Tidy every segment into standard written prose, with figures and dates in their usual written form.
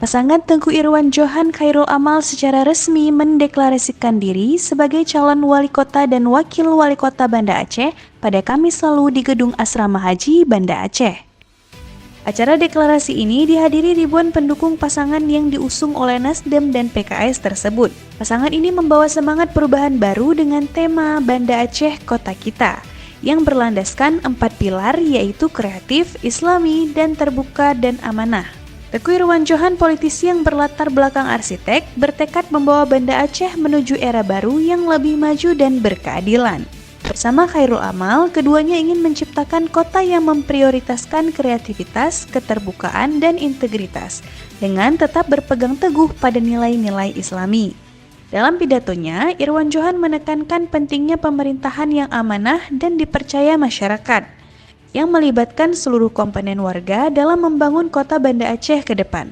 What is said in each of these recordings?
Pasangan Tengku Irwan Johan Khairul Amal secara resmi mendeklarasikan diri sebagai calon wali kota dan wakil wali kota Banda Aceh pada Kamis lalu di Gedung Asrama Haji Banda Aceh. Acara deklarasi ini dihadiri ribuan pendukung pasangan yang diusung oleh Nasdem dan PKS tersebut. Pasangan ini membawa semangat perubahan baru dengan tema Banda Aceh Kota Kita, yang berlandaskan 4 pilar yaitu kreatif, islami, dan terbuka dan amanah. Tengku Irwan Johan, politisi yang berlatar belakang arsitek, bertekad membawa Banda Aceh menuju era baru yang lebih maju dan berkeadilan. Bersama Khairul Amal, keduanya ingin menciptakan kota yang memprioritaskan kreativitas, keterbukaan, dan integritas, dengan tetap berpegang teguh pada nilai-nilai Islami. Dalam pidatonya, Irwan Johan menekankan pentingnya pemerintahan yang amanah dan dipercaya masyarakat, yang melibatkan seluruh komponen warga dalam membangun kota Banda Aceh ke depan.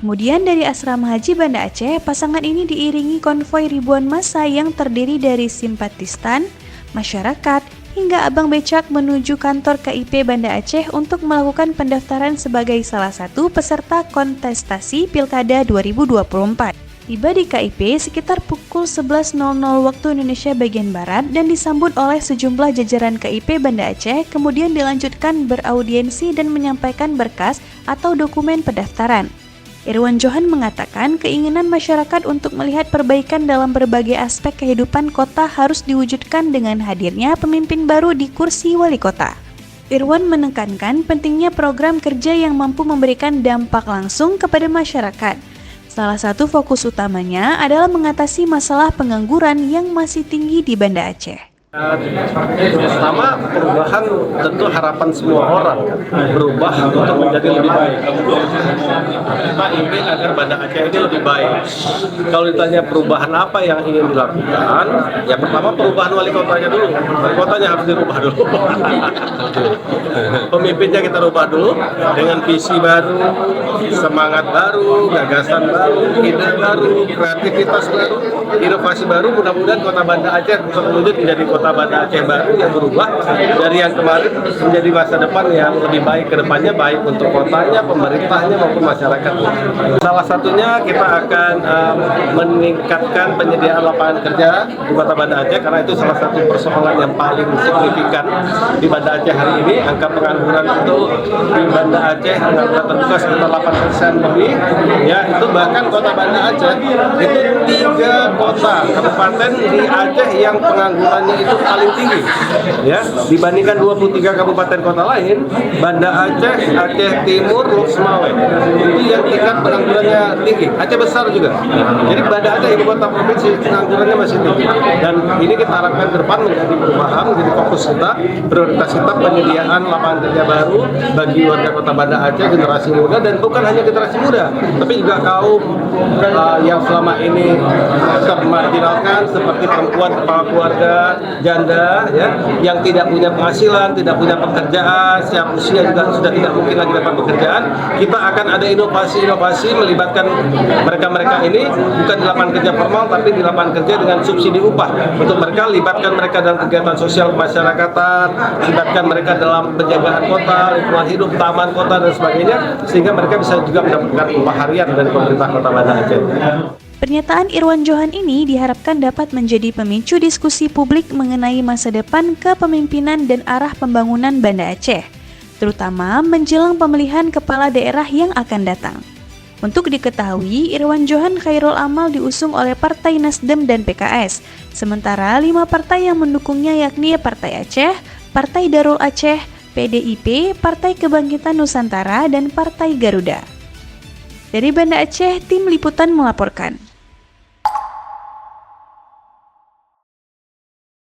Kemudian dari Asrama Haji Banda Aceh, pasangan ini diiringi konvoi ribuan massa yang terdiri dari simpatistan, masyarakat, hingga abang becak menuju kantor KIP Banda Aceh untuk melakukan pendaftaran sebagai salah satu peserta kontestasi Pilkada 2024. Tiba di KIP sekitar pukul 11.00 waktu Indonesia bagian Barat dan disambut oleh sejumlah jajaran KIP Banda Aceh, kemudian dilanjutkan beraudiensi dan menyampaikan berkas atau dokumen pendaftaran. Irwan Johan mengatakan keinginan masyarakat untuk melihat perbaikan dalam berbagai aspek kehidupan kota harus diwujudkan dengan hadirnya pemimpin baru di kursi wali kota. Irwan menekankan pentingnya program kerja yang mampu memberikan dampak langsung kepada masyarakat. Salah satu fokus utamanya adalah mengatasi masalah pengangguran yang masih tinggi di Banda Aceh. Pertama, perubahan tentu harapan semua orang berubah untuk menjadi lebih baik. Kita ingin agar Banda Aceh ini lebih baik. Kalau ditanya perubahan apa yang ingin dilakukan, ya pertama perubahan wali kotanya dulu. Wali kotanya harus dirubah dulu. Pemimpinnya kita rubah dulu dengan visi baru, semangat baru, gagasan baru, ide baru, kreativitas baru, inovasi baru. Mudah-mudahan kota Banda Aceh bisa terwujud menjadi kota Banda Aceh baru yang berubah dari yang kemarin menjadi masa depan yang lebih baik ke depannya, baik untuk kotanya, pemerintahnya maupun masyarakatnya. Salah satunya kita akan meningkatkan penyediaan lapangan kerja di kota Banda Aceh karena itu salah satu persoalan yang paling signifikan di Banda Aceh hari ini. Angka pengangguran itu di Banda Aceh pengangguran terbuka sekitar 8% lebih, ya itu bahkan kota Banda Aceh itu 3 kota kabupaten di Aceh yang penganggurannya itu paling tinggi, ya dibandingkan 23 kabupaten kota lain. Banda Aceh, Aceh Timur, Lok Semawe itu yang tingkat penganggurannya tinggi. Aceh besar juga, jadi Banda Aceh ibu kota provinsi penganggurannya masih tinggi. Dan ini kita harapkan ke depan menjadi perubahan, menjadi fokus kita, prioritas kita penyediaan lapangan kerja baru bagi warga kota Banda Aceh, generasi muda, dan bukan hanya generasi muda, tapi juga kaum yang selama ini termarginalkan seperti perempuan kepala keluarga, janda, ya, yang tidak punya penghasilan, tidak punya pekerjaan, siap usia juga sudah tidak mungkin lagi dapat pekerjaan. Kita akan ada inovasi-inovasi melibatkan mereka-mereka ini bukan di lapangan kerja formal, tapi di lapangan kerja dengan subsidi upah. Untuk mereka, libatkan mereka dalam kegiatan sosial kemasyarakatan, libatkan mereka dalam penjagaan kota, lingkungan hidup, taman kota, dan sebagainya, sehingga mereka bisa juga mendapatkan upah harian dari pemerintah kota Banda Aceh. Pernyataan Irwan Johan ini diharapkan dapat menjadi pemicu diskusi publik mengenai masa depan kepemimpinan dan arah pembangunan Banda Aceh, terutama menjelang pemilihan kepala daerah yang akan datang. Untuk diketahui, Irwan Johan Khairul Amal diusung oleh Partai Nasdem dan PKS, sementara 5 partai yang mendukungnya yakni Partai Aceh, Partai Darul Aceh, PDIP, Partai Kebangkitan Nusantara, dan Partai Garuda. Dari Banda Aceh, tim liputan melaporkan.